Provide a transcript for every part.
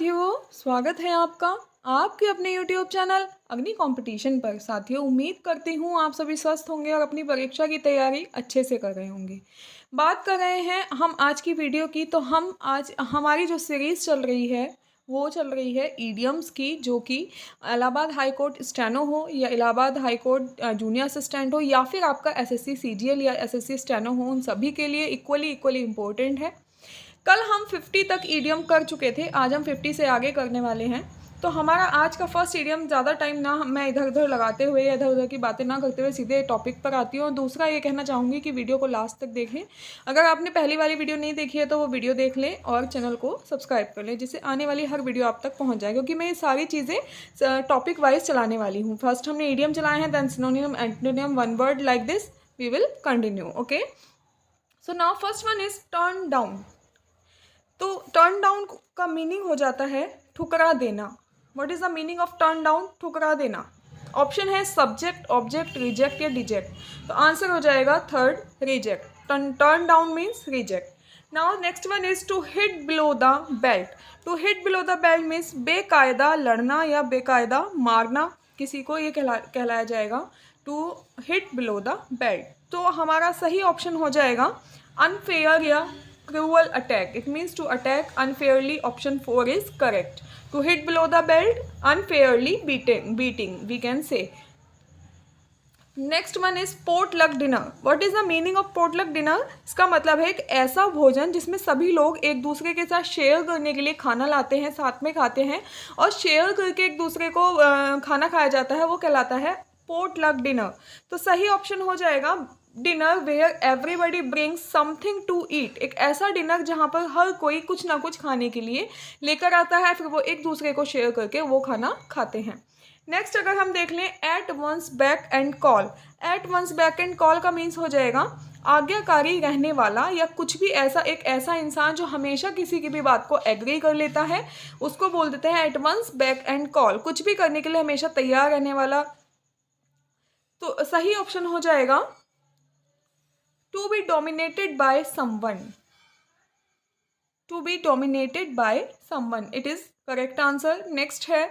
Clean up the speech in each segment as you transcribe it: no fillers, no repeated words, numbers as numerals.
साथियों, स्वागत है आपका आपके अपने YouTube चैनल अग्नि कंपटीशन पर। साथियों, उम्मीद करती हूँ आप सभी स्वस्थ होंगे और अपनी परीक्षा की तैयारी अच्छे से कर रहे होंगे। बात कर रहे हैं हम आज की वीडियो की, तो हम आज हमारी जो सीरीज़ चल रही है वो चल रही है ईडियम्स की, जो कि इलाहाबाद हाई कोर्ट स्टेनो हो या Allahabad high court junior assistant हो या फिर आपका एसएससी सीजीएल या एसएससी स्टेनो हो, उन सभी के लिए इक्वली इम्पोर्टेंट है। कल हम 50 तक ईडियम कर चुके थे, आज हम 50 से आगे करने वाले हैं। तो हमारा आज का फर्स्ट ईडियम, ज़्यादा टाइम ना मैं इधर उधर लगाते हुए या इधर उधर की बातें ना करते हुए सीधे टॉपिक पर आती हूँ। और दूसरा ये कहना चाहूँगी कि वीडियो को लास्ट तक देखें। अगर आपने पहली वाली वीडियो नहीं देखी है तो वो वीडियो देख लें और चैनल को सब्सक्राइब कर लें, जिससे आने वाली हर वीडियो आप तक पहुँच जाए, क्योंकि मैं ये सारी चीज़ें टॉपिक वाइज चलाने वाली हूँ। फर्स्ट हमने ईडियम चलाए हैं, then synonym, antonym, one word like this we will continue. Okay, so now first one is turn down. तो टर्न डाउन का मीनिंग हो जाता है ठुकरा देना। What is the meaning of turn down? ठुकरा देना। ऑप्शन है सब्जेक्ट, ऑब्जेक्ट, रिजेक्ट या डिजेक्ट। तो आंसर हो जाएगा third, reject. Turn down means reject. Now next one is to hit below the belt. To hit below the belt means बेकायदा लड़ना या बेकायदा मारना किसी को, ये कहलाया जाएगा to hit below the belt. तो हमारा सही ऑप्शन हो जाएगा अनफेयर या cruel attack. It means to attack unfairly. Option 4 is correct. To hit below the belt, unfairly beating we can say. Next one is potluck dinner. What is the meaning of potluck dinner? इसका मतलब है एक ऐसा भोजन जिसमें सभी लोग एक दूसरे के साथ शेयर करने के लिए खाना लाते हैं, साथ में खाते हैं और शेयर करके एक दूसरे को खाना खाया जाता है, वो कहलाता है पोटलक डिनर। तो सही ऑप्शन हो जाएगा dinner where everybody brings something to eat. एक ऐसा डिनर जहाँ पर हर कोई कुछ ना कुछ खाने के लिए लेकर आता है, फिर वो एक दूसरे को शेयर करके वो खाना खाते हैं। नेक्स्ट अगर हम देख लें at one's beck and call. At one's beck and call का मीन्स हो जाएगा आज्ञाकारी रहने वाला या कुछ भी ऐसा, एक ऐसा इंसान जो हमेशा किसी की भी बात को एग्री कर लेता है, उसको बोल देते हैं at one's beck and call. कुछ भी करने के लिए हमेशा तैयार रहने वाला। तो सही ऑप्शन हो जाएगा to be dominated by someone. To be dominated by someone, it is correct answer. Next है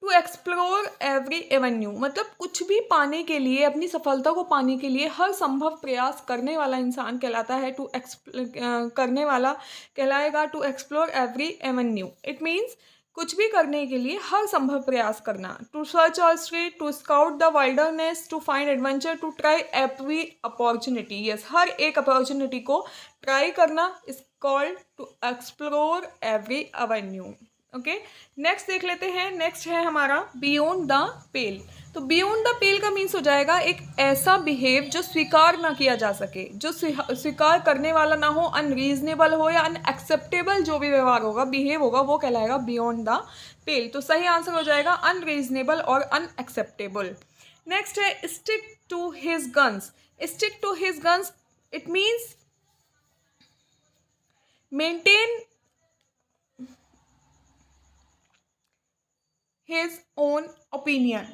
टू एक्सप्लोर एवरी एवेन्यू। मतलब कुछ भी पाने के लिए, अपनी सफलता को पाने के लिए हर संभव प्रयास करने वाला इंसान कहलाता है करने वाला कहलाएगा to explore every avenue. It means कुछ भी करने के लिए हर संभव प्रयास करना। To search all street, to scout the wilderness, to find adventure, to try every opportunity. Yes, हर एक अपॉर्चुनिटी को ट्राई करना is called to explore every avenue. Okay, next देख लेते हैं। नेक्स्ट है हमारा बियॉन्ड द पेल। तो बियॉन्ड द पेल का मीन्स हो जाएगा एक ऐसा बिहेव जो स्वीकार ना किया जा सके, जो स्वीकार करने वाला ना हो, अनरीजनेबल हो या अनएक्सेप्टेबल जो भी व्यवहार होगा, बिहेव होगा, वो कहलाएगा बियॉन्ड द पेल। तो सही आंसर हो जाएगा अनरीजनेबल और अनएक्सेप्टेबल। नेक्स्ट है stick to his guns. Stick to his guns, it means maintain his own opinion.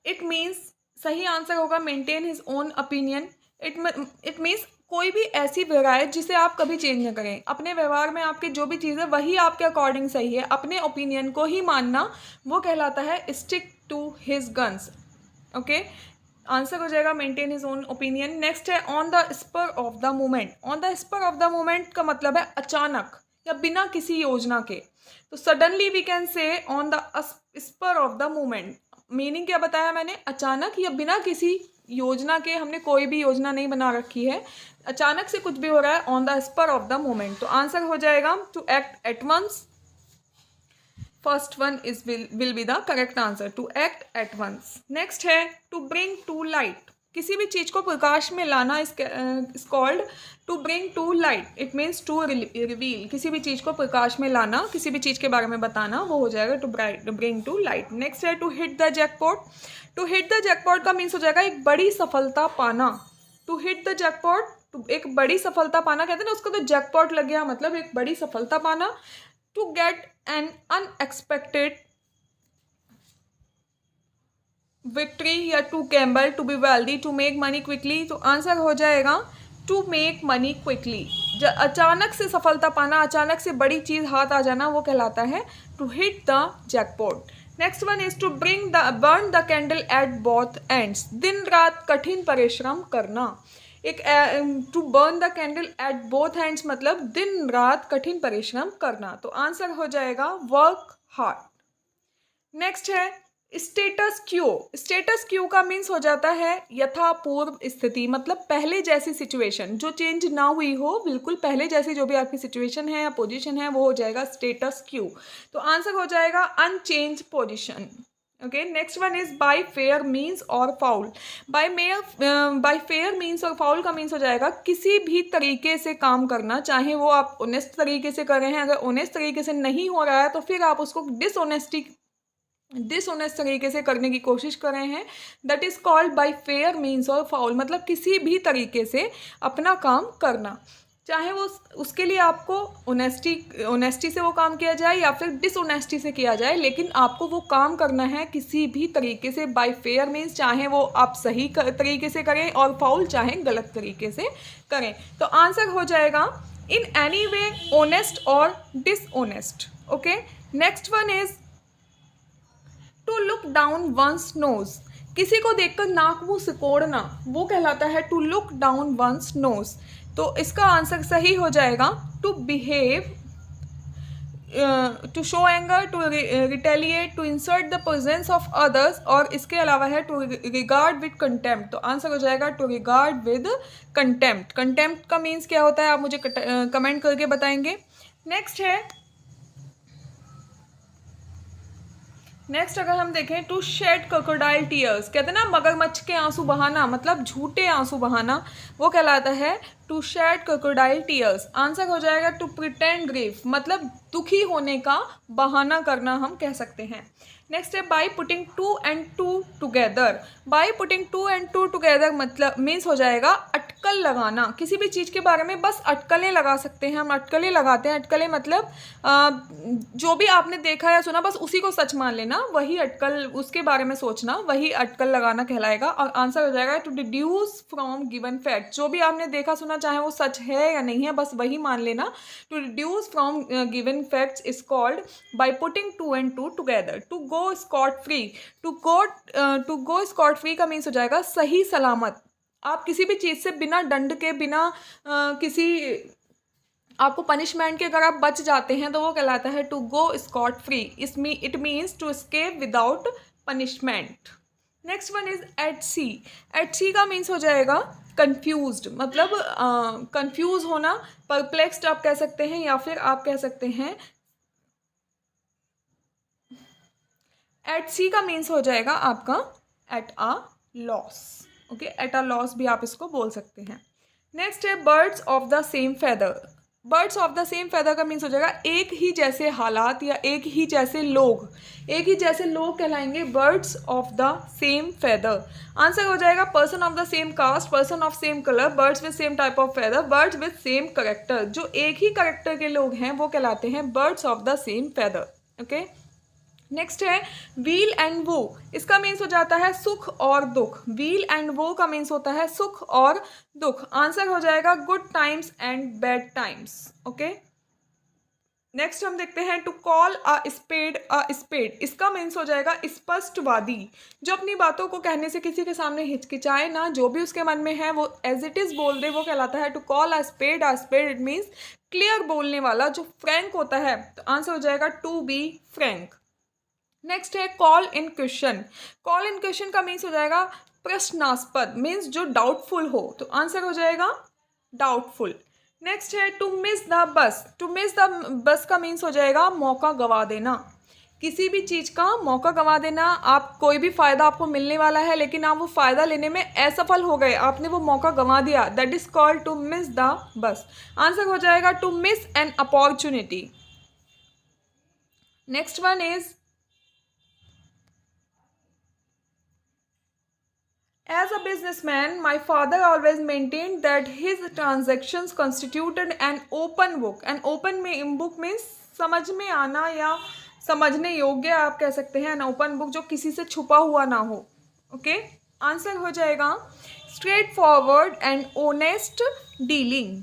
It means सही आंसर होगा maintain his own opinion. It means कोई भी ऐसी व्यवहार जिसे आप कभी चेंज न करें। अपने व्यवहार में आपके जो भी चीज़ है वही आपके अकॉर्डिंग सही है, अपने ओपिनियन को ही मानना, वो कहलाता है stick to his guns. Okay, answer हो जाएगा maintain his own opinion. Next है on the spur of the moment. On the spur of the moment का मतलब है अचानक या बिना किसी योजना के। तो suddenly we can say on the spur of the moment. Meaning क्या बताया मैंने? अचानक या बिना किसी योजना के, हमने कोई भी योजना नहीं बना रखी है, अचानक से कुछ भी हो रहा है, on the spur of the moment. तो आंसर हो जाएगा to act at once. First one is will be the correct answer, to act at once. Next है टू ब्रिंग टू लाइट। किसी भी चीज़ को प्रकाश में लाना is called to bring to light. It means to reveal. किसी भी चीज़ को प्रकाश में लाना, किसी भी चीज़ के बारे में बताना, वो हो जाएगा to bring to light. Next है to hit the jackpot. To hit the jackpot का मीन्स हो जाएगा एक बड़ी सफलता पाना। टू हिट द जैकपॉट, एक बड़ी सफलता पाना कहते हैं ना, उसका तो जैकपॉट लग गया, मतलब एक बड़ी सफलता पाना। To get an unexpected victory या to gamble, to be wealthy, to make money quickly. तो आंसर हो जाएगा टू मेक मनी क्विकली। अचानक से सफलता पाना, अचानक से बड़ी चीज़ हाथ आ जाना, वो कहलाता है to hit the jackpot. Next one is to burn the candle at both ends, दिन रात कठिन परिश्रम करना। एक to burn the candle at both hands मतलब दिन रात कठिन परिश्रम करना। तो आंसर हो जाएगा वर्क हार्ड। नेक्स्ट है स्टेटस क्यू। स्टेटस क्यू का मीन्स हो जाता है यथापूर्व स्थिति, मतलब पहले जैसी सिचुएशन, जो चेंज ना हुई हो, बिल्कुल पहले जैसी जो भी आपकी सिचुएशन है या पोजीशन है वो हो जाएगा स्टेटस क्यू। तो आंसर हो जाएगा unchanged position. Okay, next one is by fair means or foul. By fair means or foul का मीन्स हो जाएगा किसी भी तरीके से काम करना, चाहे वो आप ऑनेस्ट तरीके से कर रहे हैं, अगर ऑनेस्ट तरीके से नहीं हो रहा है तो फिर आप उसको डिसऑनेस्ट तरीके से करने की कोशिश कर रहे हैं, that is called bye fair means or foul. मतलब किसी भी तरीके से अपना काम करना, चाहे वो उसके लिए आपको ऑनेस्टी से वो काम किया जाए या फिर डिसऑनेस्टी से किया जाए, लेकिन आपको वो काम करना है किसी भी तरीके से। बाय फेयर मीन्स चाहे वो आप सही तरीके से करें और फाउल चाहे गलत तरीके से करें। तो आंसर हो जाएगा इन एनी वे ऑनेस्ट और dishonest. Okay, next one is to look down one's nose. किसी को देखकर नाक मुंह सिकोड़ना वो कहलाता है to look down one's nose. तो इसका आंसर सही हो जाएगा to behave, to show anger, to retaliate, to insert the presence of others, और इसके अलावा है टू रिगार्ड विद कंटेम्प्ट। तो आंसर हो जाएगा to regard with contempt. Contempt का मीन्स क्या होता है आप मुझे कमेंट करके बताएंगे। नेक्स्ट अगर हम देखें टू शेड क्रोकोडाइल टीयर्स, कहते हैं ना मगरमच्छ के आंसू बहाना, मतलब झूठे आंसू बहाना, वो कहलाता है to shed crocodile tears. Answer हो जाएगा टू प्रिटेंड ग्रीफ, मतलब दुखी होने का बहाना करना हम कह सकते हैं। नेक्स्ट है by putting two and two together. By putting two and two together मतलब मीन्स हो जाएगा अटकल लगाना, किसी भी चीज़ के बारे में बस अटकलें लगा सकते हैं, हम अटकलें लगाते हैं। अटकलें मतलब जो भी आपने देखा या सुना बस उसी को सच मान लेना, वही अटकल, उसके बारे में सोचना, वही अटकल लगाना कहलाएगा। और आंसर हो जाएगा to deduce from given fact, जो भी आपने देखा सुना चाहे वो सच है या नहीं है बस वही मान लेना। To deduce from given facts is called by putting two and two together. To go scot free, to go scot free का मीन्स हो जाएगा सही सलामत। आप किसी भी चीज़ से बिना दंड के, बिना किसी आपको पनिशमेंट के अगर आप बच जाते हैं तो वो कहलाता है to go scot free. It means to escape without punishment. Next one is at sea. At sea का मीन्स हो जाएगा कंफ्यूज्ड, मतलब कंफ्यूज होना, परप्लेक्स्ड आप कह सकते हैं, या फिर आप कह सकते हैं एट सी का मीन्स हो जाएगा आपका at a loss. Okay, at a loss भी आप इसको बोल सकते हैं। नेक्स्ट है birds of the same feather. Birds of the same feather का मीन्स हो जाएगा एक ही जैसे हालात या एक ही जैसे लोग, एक ही जैसे लोग कहलाएंगे birds of the same feather. Answer हो जाएगा person of the same caste, person of same colour, birds with same type of feather, birds with same character. जो एक ही करेक्टर के लोग हैं वो कहलाते हैं birds of the same feather. Okay, next है व्हील एंड वो। इसका मीन्स हो जाता है सुख और दुख। व्हील एंड वो का मीन्स होता है सुख और दुख। आंसर हो जाएगा good times and bad times. Okay, next हम देखते हैं टू कॉल अ स्पेड। इसका मीन्स हो जाएगा स्पष्टवादी, जो अपनी बातों को कहने से किसी के सामने हिचकिचाए ना, जो भी उसके मन में है वो एज इट इज बोल दे, वो कहलाता है to call a spade. It means clear बोलने वाला, जो फ्रैंक होता है। तो आंसर हो जाएगा टू बी फ्रैंक। नेक्स्ट है call in question. Call in question का मीन्स हो जाएगा प्रश्नास्पद, मीन्स जो डाउटफुल हो। तो आंसर हो जाएगा डाउटफुल। नेक्स्ट है to miss the bus. To miss the bus का मीन्स हो जाएगा मौका गंवा देना, किसी भी चीज़ का मौका गंवा देना। आप कोई भी फ़ायदा आपको मिलने वाला है लेकिन आप वो फ़ायदा लेने में असफल हो गए, आपने वो मौका गंवा दिया, that is called to miss the bus. Answer हो जाएगा to miss an opportunity. Next one is as a businessman, my father always maintained that his transactions constituted an open book. An open book means समझ में आना या समझने योग्य आप कह सकते हैं। an open book जो किसी से छुपा हुआ ना हो। ओके, आंसर हो जाएगा straight forward and honest dealing.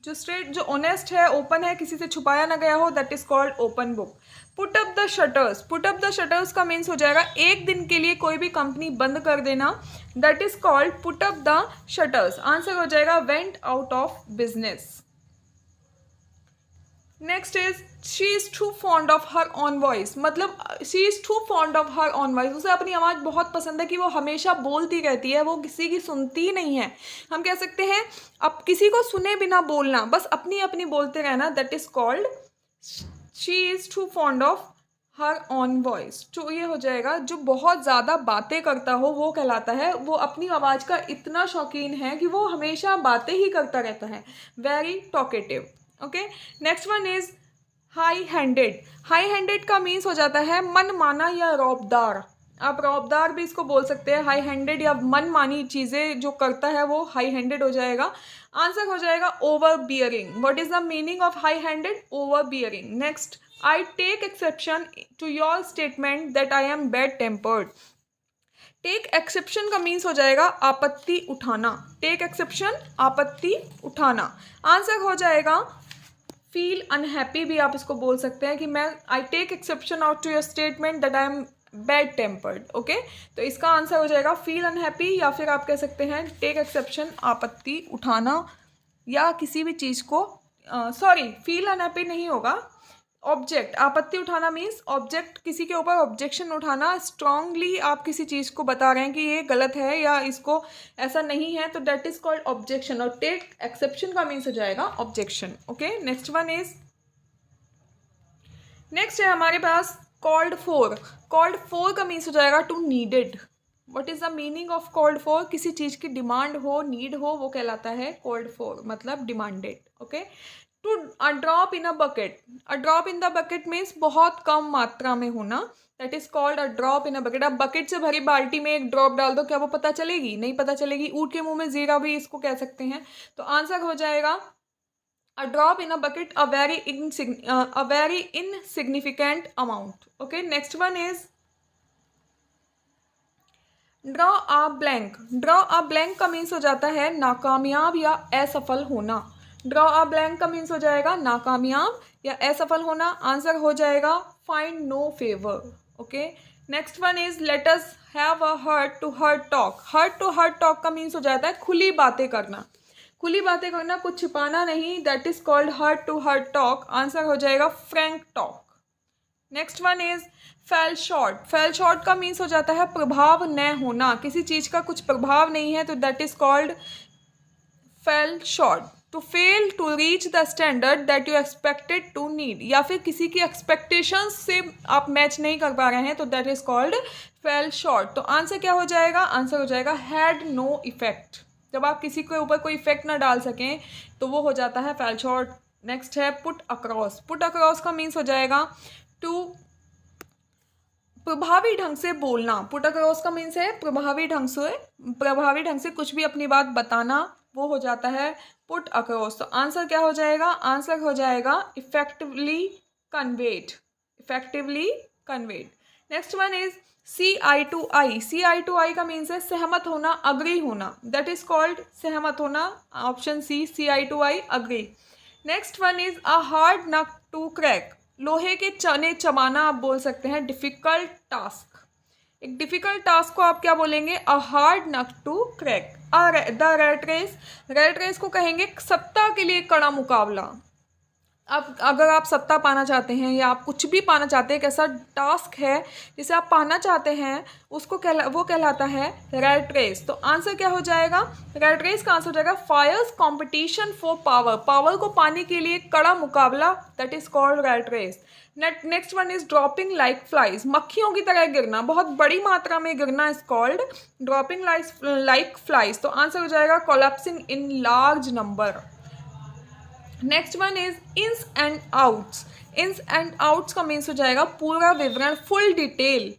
जो ऑनेस्ट है, ओपन है, किसी से छुपाया ना गया हो, that is called open book. Put up the shutters, put up the shutters का मीन्स हो जाएगा एक दिन के लिए कोई भी कंपनी बंद कर देना, that is called put up the shutters. Answer हो जाएगा went out of business. Next is she is too fond of her own voice, मतलब she is too fond of her own voice, उसे अपनी आवाज़ बहुत पसंद है कि वो हमेशा बोलती रहती है, वो किसी की सुनती ही नहीं है। हम कह सकते हैं अब किसी को सुने बिना बोलना, बस अपनी अपनी बोलते रहना, that is called she is too fond of her own voice. तो ये हो जाएगा जो बहुत ज़्यादा बातें करता हो वो कहलाता है, वो अपनी आवाज़ का इतना शौकीन है कि वो हमेशा बातें ही करता रहता है, very talkative. Okay, next one is high handed. High handed का मीन्स हो जाता है मन माना या रौबदार। आप रौबदार भी इसको बोल सकते हैं। हाई हैंडेड या मन मानी चीज़ें जो करता है वो हाई हैंडेड हो जाएगा। आंसर हो जाएगा overbearing. What is the meaning of high handed? Overbearing. Next, I take exception to your statement that I am bad tempered. Take exception का मीन्स हो जाएगा आपत्ति उठाना। टेक एक्सेप्शन, आपत्ति उठाना। आंसर हो जाएगा फील अनहैप्पी भी आप इसको बोल सकते हैं कि मैं I take exception out to your statement that I am bad tempered. Okay, तो इसका आंसर हो जाएगा फील अनहैप्पी, या फिर आप कह सकते हैं टेक एक्सेप्शन, आपत्ति उठाना या किसी भी चीज़ को सॉरी फील अनहैप्पी नहीं होगा, ऑब्जेक्ट। आपत्ति उठाना मीन्स ऑब्जेक्ट, किसी के ऊपर ऑब्जेक्शन उठाना, स्ट्रांगली आप किसी चीज़ को बता रहे हैं कि ये गलत है या इसको ऐसा नहीं है, तो दैट इज कॉल्ड ऑब्जेक्शन। और टेक एक्सेप्शन का मीन्स हो जाएगा ऑब्जेक्शन। Okay, next one is, next है हमारे पास कॉल्ड फॉर। कॉल्ड फॉर का मीन्स हो जाएगा to needed. What is the meaning of called for? किसी चीज़ की डिमांड हो, नीड हो, वो कहलाता है कॉल्ड फॉर, मतलब demanded. Okay, to a drop in a bucket. A drop in the bucket means बहुत कम मात्रा में होना, that is called a drop in a bucket. आप बकेट से भरी बाल्टी में एक ड्रॉप डाल दो, क्या वो पता चलेगी? नहीं पता चलेगी। ऊँट के मुंह में जीरा भी इसको कह सकते हैं। तो आंसर हो जाएगा a drop in a bucket, a very insignificant amount. Okay, next one is draw a blank. Draw a blank का मीन्स हो जाता है नाकामयाब या असफल होना। ड्रॉ अ ब्लैंक का मीन्स हो जाएगा नाकामयाब या असफल होना। आंसर हो जाएगा find no favour. Okay, next one is let us have a heart to heart talk. Heart to heart talk का मीन्स हो जाता है खुली बातें करना। खुली बातें करना, कुछ छिपाना नहीं, that is called heart to heart talk. Answer हो जाएगा frank talk. Next one is fail short. Fail short का मीन्स हो जाता है प्रभाव न होना, किसी चीज़ का कुछ प्रभाव नहीं है, तो that is called fail short. To fail to reach the standard that you expected to need, या फिर किसी की एक्सपेक्टेशंस से आप मैच नहीं कर पा रहे हैं, तो that is called fail short. तो आंसर क्या हो जाएगा? आंसर हो जाएगा हैड नो इफेक्ट। जब आप किसी के ऊपर कोई इफेक्ट ना डाल सकें तो वो हो जाता है फेल शॉर्ट। नेक्स्ट है पुट अक्रॉस। पुट अक्रॉस का मीन्स हो जाएगा टू प्रभावी ढंग से बोलना। पुट अक्रॉस का मीन्स है प्रभावी ढंग से कुछ भी अपनी बात बताना, वो हो जाता है पुट अक्रॉस। तो आंसर क्या हो जाएगा? आंसर हो जाएगा effectively conveyed. Effectively conveyed. Next one is see eye to eye. See eye to eye का मीन्स है सहमत होना, अग्री होना, दैट इज कॉल्ड सहमत होना। Option C eye to eye, agree. Next one is a hard nut to crack. लोहे के चने चबाना आप बोल सकते हैं। डिफिकल्ट टास्क, एक डिफिकल्ट टास्क को आप क्या बोलेंगे? A hard nut to crack. The rat race. Rat race को कहेंगे सत्ता के लिए कड़ा मुकाबला। अब अगर आप सत्ता पाना चाहते हैं या आप कुछ भी पाना चाहते हैं, एक ऐसा टास्क है जिसे आप पाना चाहते हैं, उसको वो कहलाता है रैट रेस। तो आंसर क्या हो जाएगा? रैट रेस का आंसर हो जाएगा fierce competition for power. Power को पाने के लिए कड़ा मुकाबला, that is called rat race. Next one is dropping like flies. मक्खियों की तरह गिरना, बहुत बड़ी मात्रा में गिरना is called dropping like flies. तो आंसर हो जाएगा collapsing in large number. Next one is ins and outs. Ins and outs का मीन्स हो जाएगा पूरा विवरण, फुल डिटेल।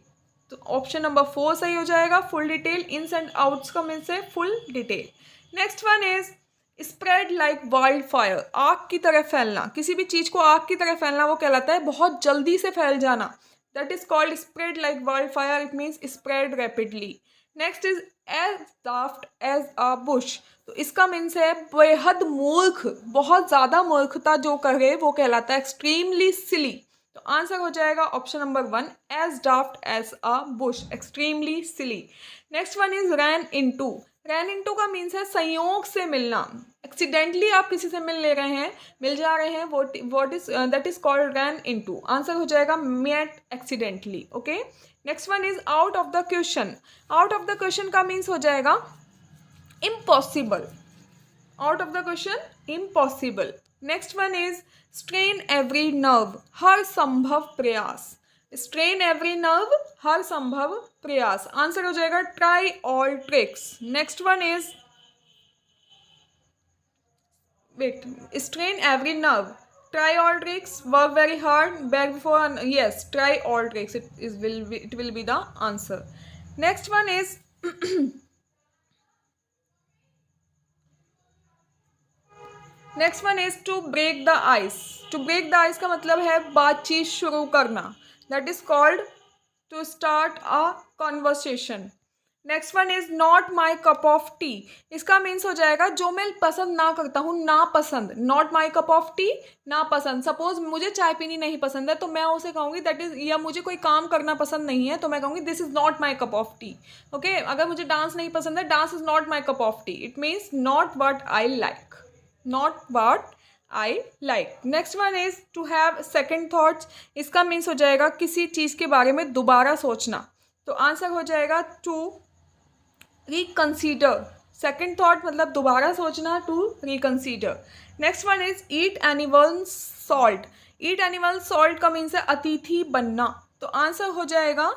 तो ऑप्शन नंबर 4 सही हो जाएगा, full detail. Ins and outs का मीन्स है full detail. Next one is spread like wild fire. आग की तरह फैलना, किसी भी चीज़ को आग की तरह फैलना वो कहलाता है बहुत जल्दी से फैल जाना, that is called spread like wild fire. It means spread rapidly. Next is as daft as a bush. तो इसका मीन्स है बेहद मूर्ख, बहुत ज़्यादा मूर्खता जो करे वो कहलाता है एक्सट्रीमली सिली। तो आंसर हो जाएगा option number 1, as daft as a bush, extremely silly. Next one is ran into. Ran into का मीन्स है संयोग से मिलना, एक्सीडेंटली आप किसी से मिल जा रहे हैं, what is that is called ran into. Answer हो जाएगा met accidentally. Okay, next one is out of the question. Out of the question का मीन्स हो जाएगा impossible, out of the question, impossible. Next one is strain every nerve, हर संभव प्रयास, strain every nerve, हर संभव प्रयास। आंसर हो जाएगा try all tricks. Next one is wait, strain every nerve, try all tricks, work very hard, beg before, yes, try all tricks, it will be the answer. Next one is next one is to break the ice. To break the ice का मतलब है बातचीत शुरू करना, that is called to start a conversation. Next one is not my cup of T. इसका means हो जाएगा जो मैं पसंद ना करता हूँ, ना पसंद, not my cup of T, ना पसंद। सपोज मुझे चाय पीनी नहीं पसंद है तो मैं उसे कहूँगी दैट इज, या मुझे कोई काम करना पसंद नहीं है तो मैं कहूँगी this is not my cup of tea. Okay, अगर मुझे डांस नहीं पसंद है, dance is not my cup of tea, it means not what I like, not what I like. Next one is to have second thoughts. इसका means हो जाएगा किसी चीज़ के बारे में दोबारा सोचना। तो आंसर हो जाएगा टू रिकन्सीडर। सेकेंड थॉट मतलब दोबारा सोचना, to reconsider. Next one is eat animals salt. Eat animals salt का मीन्स है अतिथि बनना। तो आंसर हो जाएगा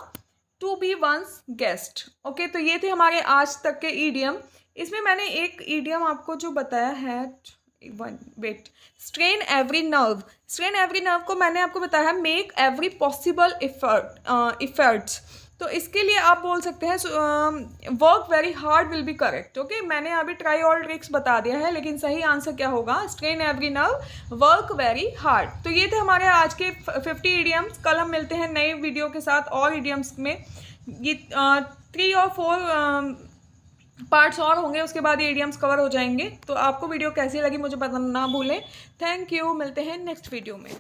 to be one's guest. Okay, तो ये थे हमारे आज तक के ईडियम। इसमें मैंने एक ईडियम आपको जो बताया है, wait, strain every nerve. Strain every nerve को मैंने आपको बताया है मेक एवरी पॉसिबल इफर्ट्स। तो इसके लिए आप बोल सकते हैं work very hard will be correct. Okay, मैंने अभी ट्राई ऑल ट्रिक्स बता दिया है, लेकिन सही आंसर क्या होगा, strain every nerve, work very hard. तो ये थे हमारे आज के 50 इडियम्स। कल हम मिलते हैं नए वीडियो के साथ और इडियम्स में। ये 3 और 4 पार्ट्स और होंगे, उसके बाद ये इडियम्स कवर हो जाएंगे। तो आपको वीडियो कैसी लगी मुझे बताना ना भूलें। थैंक यू, मिलते हैं नेक्स्ट वीडियो में।